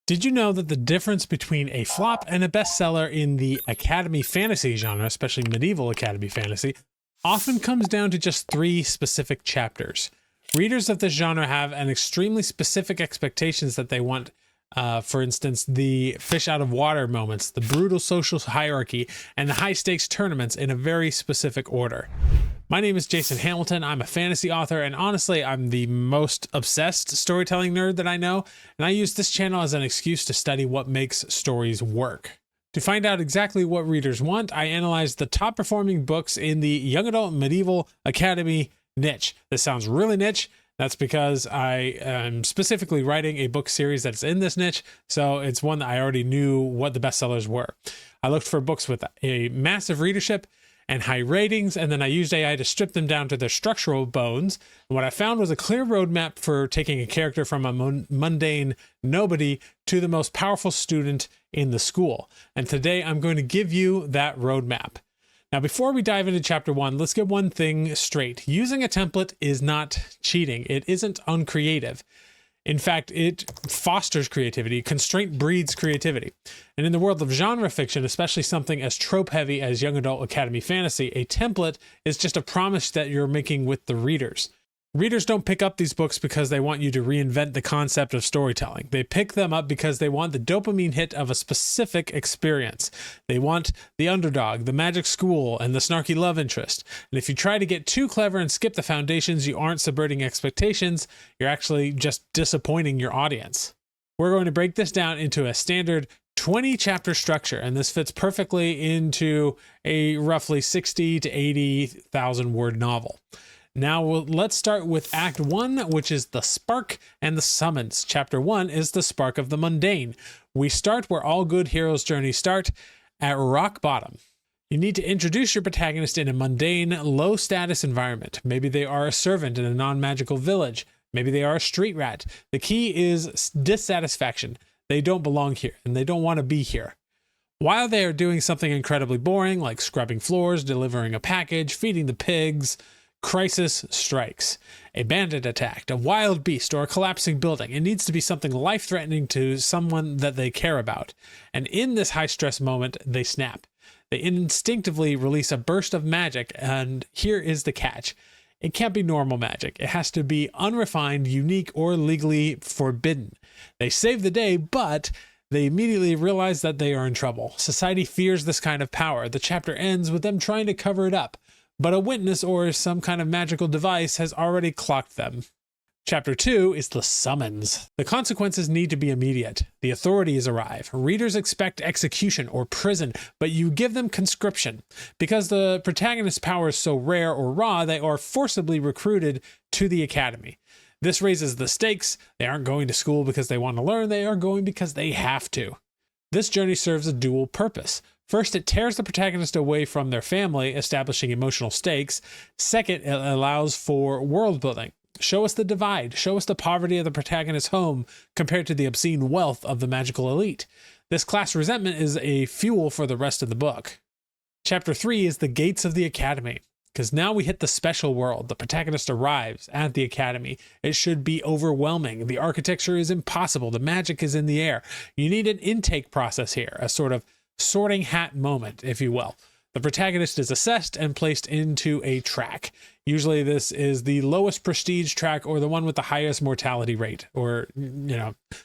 Did you know that the difference between a flop and a bestseller in the academy fantasy genre, especially medieval academy fantasy, often comes down to just 3 specific chapters? Readers of this genre have an extremely specific expectations that they want. For instance, the fish out of water moments, the brutal social hierarchy, and the high stakes tournaments in a very specific order. My name is Jason Hamilton. I'm a fantasy author, and honestly, I'm the most obsessed storytelling nerd that I know, and I use this channel as an excuse to study what makes stories work. To find out exactly what readers want, I analyzed the top performing books in the young adult medieval academy niche. This sounds really niche. That's because I am specifically writing a book series that's in this niche, so it's one that I already knew what the bestsellers were. I looked for books with a massive readership and high ratings, and then I used AI to strip them down to their structural bones. And what I found was a clear roadmap for taking a character from a mundane nobody to the most powerful student in the school. And today I'm going to give you that roadmap. Now, before we dive into chapter 1, let's get one thing straight. Using a template is not cheating. It isn't uncreative. In fact, it fosters creativity. Constraint breeds creativity. And in the world of genre fiction, especially something as trope-heavy as young adult academy fantasy, a template is just a promise that you're making with the readers. Readers don't pick up these books because they want you to reinvent the concept of storytelling. They pick them up because they want the dopamine hit of a specific experience. They want the underdog, the magic school, and the snarky love interest. And if you try to get too clever and skip the foundations, you aren't subverting expectations. You're actually just disappointing your audience. We're going to break this down into a standard 20-chapter structure, and this fits perfectly into a roughly 60 to 80,000 word novel. Now, let's start with Act 1, which is the spark and the summons. Chapter 1 is the spark of the mundane. We start where all good heroes' journeys start, at rock bottom. You need to introduce your protagonist in a mundane, low-status environment. Maybe they are a servant in a non-magical village. Maybe they are a street rat. The key is dissatisfaction. They don't belong here, and they don't want to be here. While they are doing something incredibly boring, like scrubbing floors, delivering a package, feeding the pigs, crisis strikes. A bandit attacked, a wild beast, or a collapsing building. It needs to be something life-threatening to someone that they care about. And in this high-stress moment, they snap. They instinctively release a burst of magic, and here is the catch. It can't be normal magic. It has to be unrefined, unique, or legally forbidden. They save the day, but they immediately realize that they are in trouble. Society fears this kind of power. The chapter ends with them trying to cover it up, but a witness or some kind of magical device has already clocked them. Chapter 2 is the summons. The consequences need to be immediate. The authorities arrive. Readers expect execution or prison, but you give them conscription. Because the protagonist's power is so rare or raw, they are forcibly recruited to the academy. This raises the stakes. They aren't going to school because they want to learn. They are going because they have to. This journey serves a dual purpose. First, it tears the protagonist away from their family, establishing emotional stakes. Second, it allows for world building. Show us the divide. Show us the poverty of the protagonist's home compared to the obscene wealth of the magical elite. This class resentment is a fuel for the rest of the book. Chapter 3 is the gates of the academy, because now we hit the special world. The protagonist arrives at the academy. It should be overwhelming. The architecture is impossible. The magic is in the air. You need an intake process here, a sort of sorting hat moment, if you will. The protagonist is assessed and placed into a track. Usually this is the lowest prestige track or the one with the highest mortality rate, or,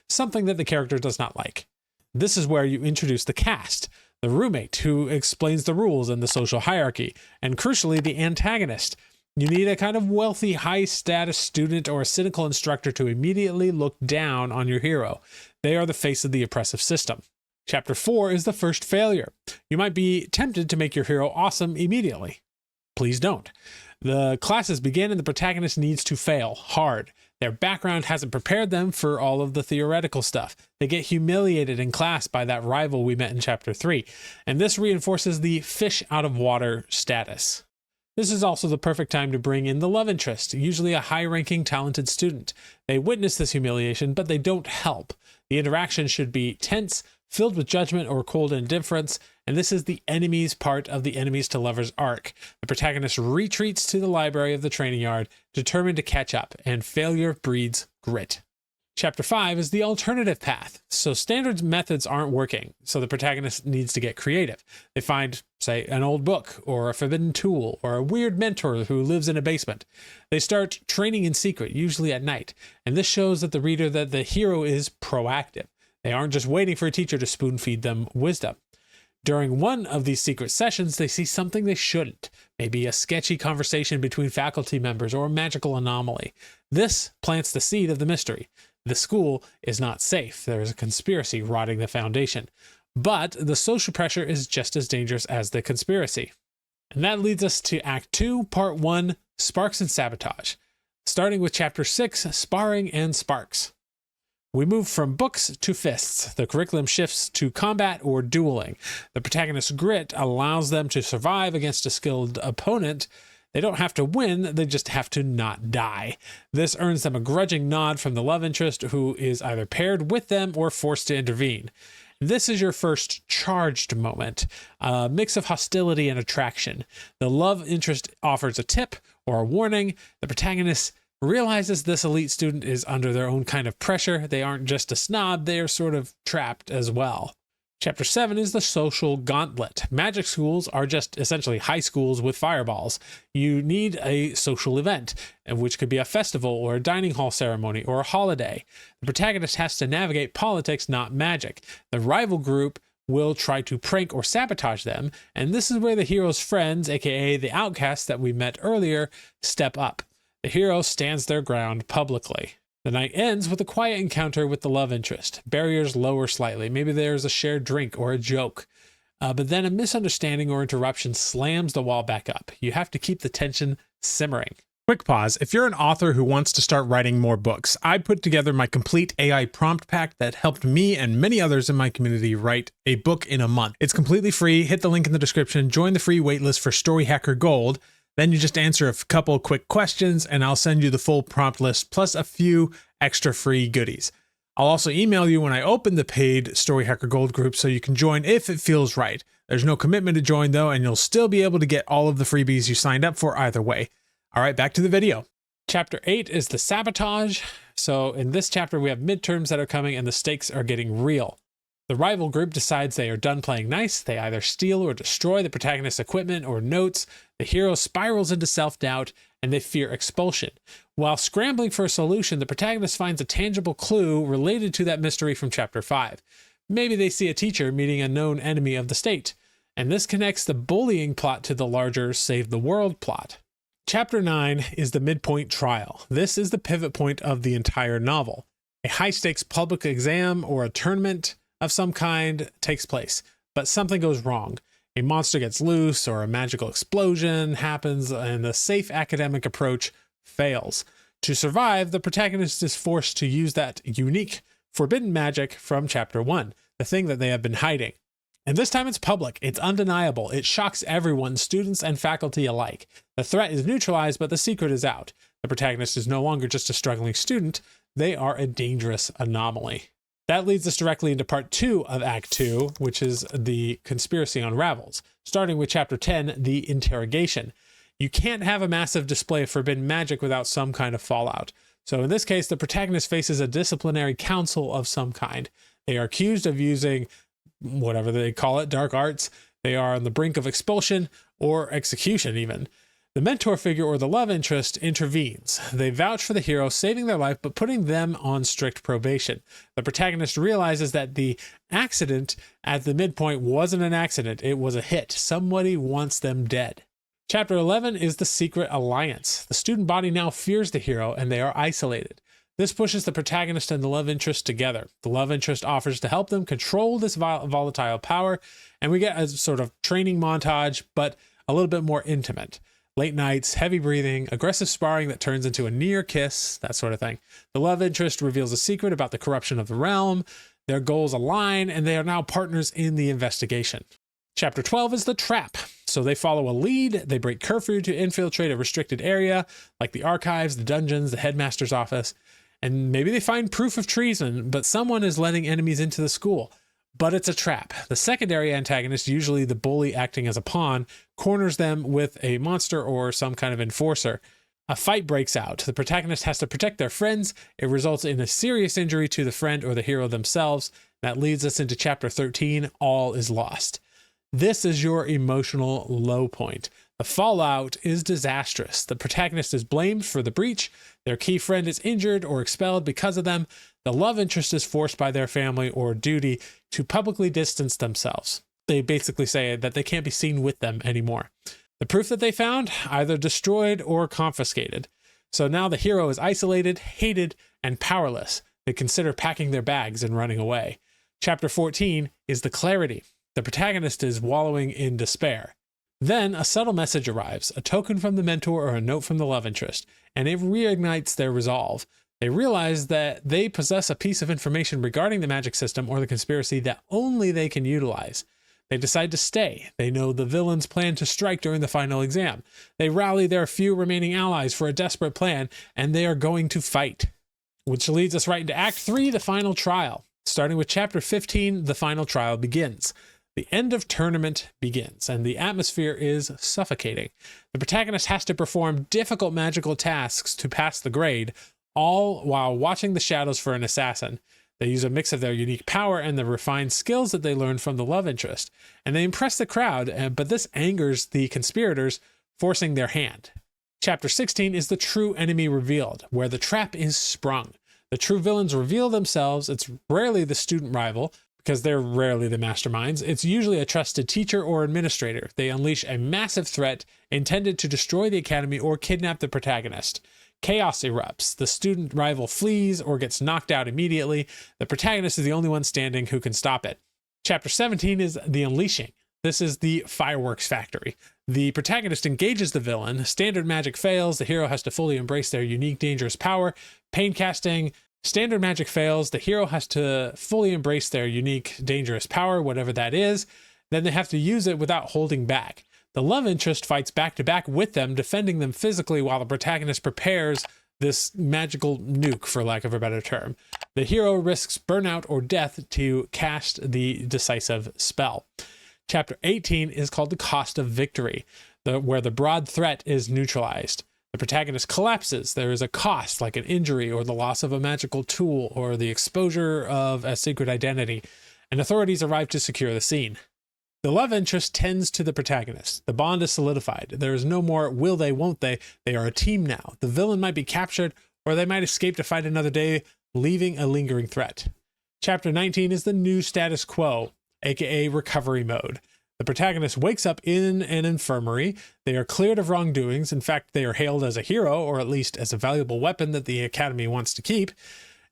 something that the character does not like. This is where you introduce the cast, the roommate who explains the rules and the social hierarchy, and crucially, the antagonist. You need a kind of wealthy, high-status student or a cynical instructor to immediately look down on your hero. They are the face of the oppressive system. Chapter 4 is the first failure. You might be tempted to make your hero awesome immediately. Please don't. The classes begin and the protagonist needs to fail hard. Their background hasn't prepared them for all of the theoretical stuff. They get humiliated in class by that rival we met in Chapter 3, and this reinforces the fish out of water status. This is also the perfect time to bring in the love interest, usually a high-ranking, talented student. They witness this humiliation, but they don't help. The interaction should be tense, filled with judgment or cold indifference, and this is the enemies part of the enemies to lovers arc. The protagonist retreats to the library of the training yard, determined to catch up, and failure breeds grit. Chapter 5 is the alternative path. So standard methods aren't working, so the protagonist needs to get creative. They find, say, an old book, or a forbidden tool, or a weird mentor who lives in a basement. They start training in secret, usually at night, and this shows that the reader that the hero is proactive. They aren't just waiting for a teacher to spoon-feed them wisdom. During one of these secret sessions, they see something they shouldn't. Maybe a sketchy conversation between faculty members or a magical anomaly. This plants the seed of the mystery. The school is not safe. There is a conspiracy rotting the foundation. But the social pressure is just as dangerous as the conspiracy. And that leads us to Act 2, Part 1, Sparks and Sabotage. Starting with Chapter 6, Sparring and Sparks. We move from books to fists. The curriculum shifts to combat or dueling. The protagonist's grit allows them to survive against a skilled opponent. They don't have to win, they just have to not die. This earns them a grudging nod from the love interest, who is either paired with them or forced to intervene. This is your first charged moment, a mix of hostility and attraction. The love interest offers a tip or a warning. The protagonist realizes this elite student is under their own kind of pressure. They aren't just a snob, they are sort of trapped as well. Chapter 7 is the social gauntlet. Magic schools are just essentially high schools with fireballs. You need a social event, which could be a festival or a dining hall ceremony or a holiday. The protagonist has to navigate politics, not magic. The rival group will try to prank or sabotage them, and this is where the hero's friends, aka the outcasts that we met earlier, step up. The hero stands their ground publicly. The night ends with a quiet encounter with the love interest. Barriers lower slightly. Maybe there's a shared drink or a joke. But then a misunderstanding or interruption slams the wall back up. You have to keep the tension simmering. Quick pause. If you're an author who wants to start writing more books, I put together my complete AI prompt pack that helped me and many others in my community write a book in a month. It's completely free. Hit the link in the description. Join the free waitlist for Story Hacker Gold. Then you just answer a couple quick questions and I'll send you the full prompt list plus a few extra free goodies. I'll also email you when I open the paid Story Hacker Gold group so you can join if it feels right. There's no commitment to join though, and you'll still be able to get all of the freebies you signed up for either way. All right, back to the video. Chapter 8 is the Sabotage. So in this chapter, we have midterms that are coming and the stakes are getting real. The rival group decides they are done playing nice. They either steal or destroy the protagonist's equipment or notes. The hero spirals into self-doubt and they fear expulsion. While scrambling for a solution, the protagonist finds a tangible clue related to that mystery from Chapter 5. Maybe they see a teacher meeting a known enemy of the state. And this connects the bullying plot to the larger Save the World plot. Chapter 9 is the Midpoint trial. This is the pivot point of the entire novel. A high-stakes public exam or a tournament of some kind takes place, but something goes wrong. A monster gets loose or a magical explosion happens and the safe academic approach fails. To survive, the protagonist is forced to use that unique forbidden magic from Chapter 1, the thing that they have been hiding. And this time it's public, it's undeniable, it shocks everyone, students and faculty alike. The threat is neutralized, but the secret is out. The protagonist is no longer just a struggling student, they are a dangerous anomaly. That leads us directly into Part 2 of Act 2, which is the conspiracy unravels, starting with Chapter 10, the Interrogation. You can't have a massive display of forbidden magic without some kind of fallout. So in this case, the protagonist faces a disciplinary council of some kind. They are accused of using whatever they call it, dark arts. They are on the brink of expulsion or execution even. The mentor figure or the love interest intervenes. They vouch for the hero, saving their life, but putting them on strict probation. The protagonist realizes that the accident at the midpoint wasn't an accident. It was a hit. Somebody wants them dead. Chapter 11 is the Secret Alliance. The student body now fears the hero and they are isolated. This pushes the protagonist and the love interest together. The love interest offers to help them control this volatile power, and we get a sort of training montage, but a little bit more intimate. Late nights, heavy breathing, aggressive sparring that turns into a near kiss, that sort of thing. The love interest reveals a secret about the corruption of the realm. Their goals align, and they are now partners in the investigation. Chapter 12 is the Trap. So they follow a lead, they break curfew to infiltrate a restricted area, like the archives, the dungeons, the headmaster's office. And maybe they find proof of treason, but someone is letting enemies into the school. But it's a trap. The secondary antagonist, usually the bully acting as a pawn, corners them with a monster or some kind of enforcer. A fight breaks out. The protagonist has to protect their friends. It results in a serious injury to the friend or the hero themselves. That leads us into chapter 13, All is Lost. This is your emotional low point. The fallout is disastrous. The protagonist is blamed for the breach. Their key friend is injured or expelled because of them. The love interest is forced by their family or duty to publicly distance themselves. They basically say that they can't be seen with them anymore. The proof that they found, either destroyed or confiscated. So now the hero is isolated, hated, and powerless. They consider packing their bags and running away. Chapter 14 is the clarity. The protagonist is wallowing in despair. Then a subtle message arrives, a token from the mentor or a note from the love interest, and it reignites their resolve. They realize that they possess a piece of information regarding the magic system or the conspiracy that only they can utilize. They decide to stay. They know the villains plan to strike during the final exam. They rally their few remaining allies for a desperate plan, and they are going to fight. Which leads us right into Act 3, the final trial. Starting with Chapter 15, the final trial begins. The end of tournament begins, and the atmosphere is suffocating. The protagonist has to perform difficult magical tasks to pass the grade, all while watching the shadows for an assassin. They use a mix of their unique power and the refined skills that they learned from the love interest, and they impress the crowd, but this angers the conspirators, forcing their hand. Chapter 16 is the true enemy revealed, where the trap is sprung. The true villains reveal themselves. It's rarely the student rival, because they're rarely the masterminds. It's usually a trusted teacher or administrator. They unleash a massive threat intended to destroy the academy or kidnap the protagonist. Chaos erupts. The student rival flees or gets knocked out immediately. The protagonist is the only one standing who can stop it. Chapter 17 is the unleashing. This is the fireworks factory. The protagonist engages the villain. Standard magic fails. The hero has to fully embrace their unique dangerous power. Pain casting. Standard magic fails. The hero has to fully embrace their unique dangerous power, whatever that is. Then they have to use it without holding back. The love interest fights back to back with them, defending them physically while the protagonist prepares this magical nuke, for lack of a better term. The hero risks burnout or death to cast the decisive spell. Chapter 18 is called The Cost of Victory, where the broad threat is neutralized. The protagonist collapses. There is a cost, like an injury or the loss of a magical tool or the exposure of a secret identity, and authorities arrive to secure the scene. The love interest tends to the protagonist. The bond is solidified. There is no more will they, won't they. They are a team now. The villain might be captured, or they might escape to fight another day, leaving a lingering threat. Chapter 19 is the new status quo, aka recovery mode. The protagonist wakes up in an infirmary. They are cleared of wrongdoings. In fact, they are hailed as a hero, or at least as a valuable weapon that the academy wants to keep.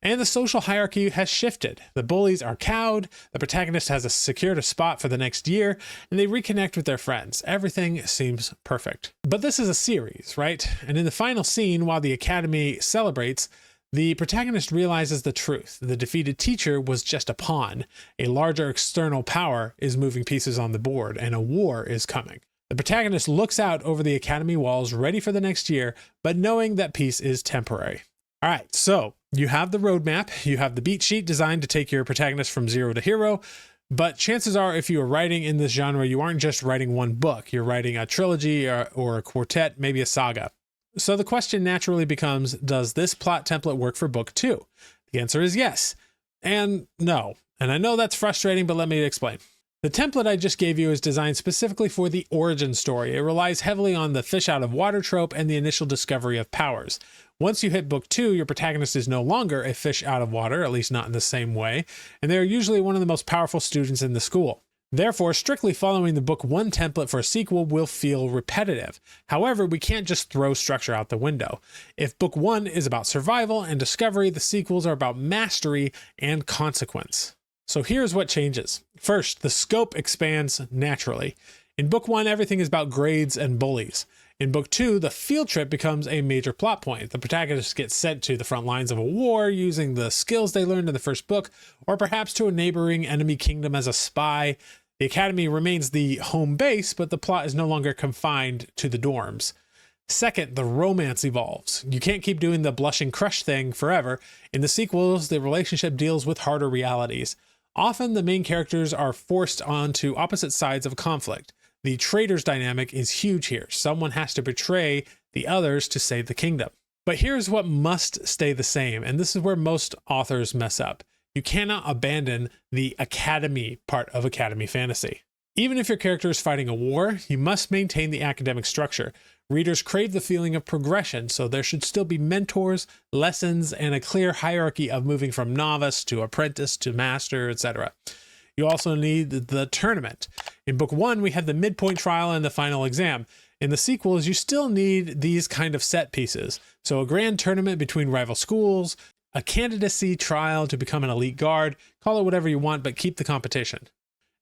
And the social hierarchy has shifted. The bullies are cowed, the protagonist has secured a spot for the next year, and they reconnect with their friends. Everything seems perfect. But this is a series, right? And in the final scene, while the academy celebrates, the protagonist realizes the truth. The defeated teacher was just a pawn. A larger external power is moving pieces on the board, and a war is coming. The protagonist looks out over the academy walls, ready for the next year, but knowing that peace is temporary. All right, so you have the roadmap, you have the beat sheet designed to take your protagonist from zero to hero, but chances are if you are writing in this genre, you aren't just writing one book, you're writing a trilogy or a quartet, maybe a saga. So the question naturally becomes, does this plot template work for book 2? The answer is yes, and no. And I know that's frustrating, but let me explain. The template I just gave you is designed specifically for the origin story. It relies heavily on the fish out of water trope and the initial discovery of powers. Once you hit book 2, your protagonist is no longer a fish out of water, at least not in the same way, and they are usually one of the most powerful students in the school. Therefore, strictly following the book 1 template for a sequel will feel repetitive. However, we can't just throw structure out the window. If book 1 is about survival and discovery, the sequels are about mastery and consequence. So here's what changes. First, the scope expands naturally. In book 1, everything is about grades and bullies. In book 2, the field trip becomes a major plot point. The protagonist gets sent to the front lines of a war using the skills they learned in the first book, or perhaps to a neighboring enemy kingdom as a spy. The academy remains the home base, but the plot is no longer confined to the dorms. Second, the romance evolves. You can't keep doing the blushing crush thing forever. In the sequels, the relationship deals with harder realities. Often the main characters are forced onto opposite sides of a conflict. The traitor's dynamic is huge here. Someone has to betray the others to save the kingdom. But here's what must stay the same, and this is where most authors mess up. You cannot abandon the academy part of academy fantasy. Even if your character is fighting a war, you must maintain the academic structure. Readers crave the feeling of progression, so there should still be mentors, lessons, and a clear hierarchy of moving from novice to apprentice to master, etc. You also need the tournament. In book 1, we had the midpoint trial and the final exam. In the sequels, you still need these kind of set pieces. So a grand tournament between rival schools, a candidacy trial to become an elite guard, call it whatever you want, but keep the competition.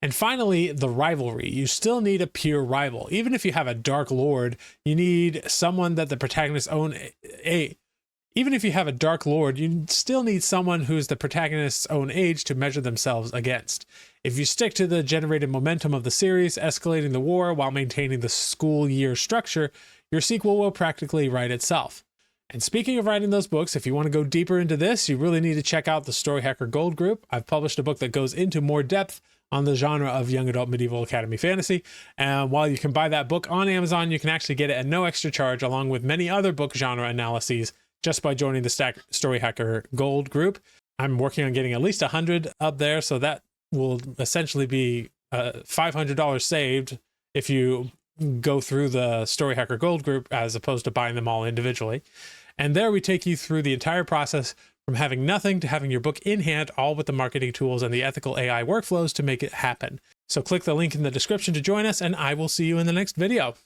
And finally, the rivalry. You still need a peer rival. Even if you have a Dark Lord, you need someone that the protagonist's own Even if you have a Dark Lord, you still need someone who's the protagonist's own age to measure themselves against. If you stick to the generated momentum of the series, escalating the war while maintaining the school year structure, your sequel will practically write itself. And speaking of writing those books, if you want to go deeper into this, you really need to check out the Story Hacker Gold group. I've published a book that goes into more depth on the genre of young adult medieval academy fantasy. And while you can buy that book on Amazon, you can actually get it at no extra charge, along with many other book genre analyses, just by joining the Story Hacker Gold group. I'm working on getting at least 100 up there, so that will essentially be $500 saved if you go through the Story Hacker Gold group as opposed to buying them all individually. And there we take you through the entire process from having nothing to having your book in hand, all with the marketing tools and the ethical AI workflows to make it happen. So click the link in the description to join us, and I will see you in the next video.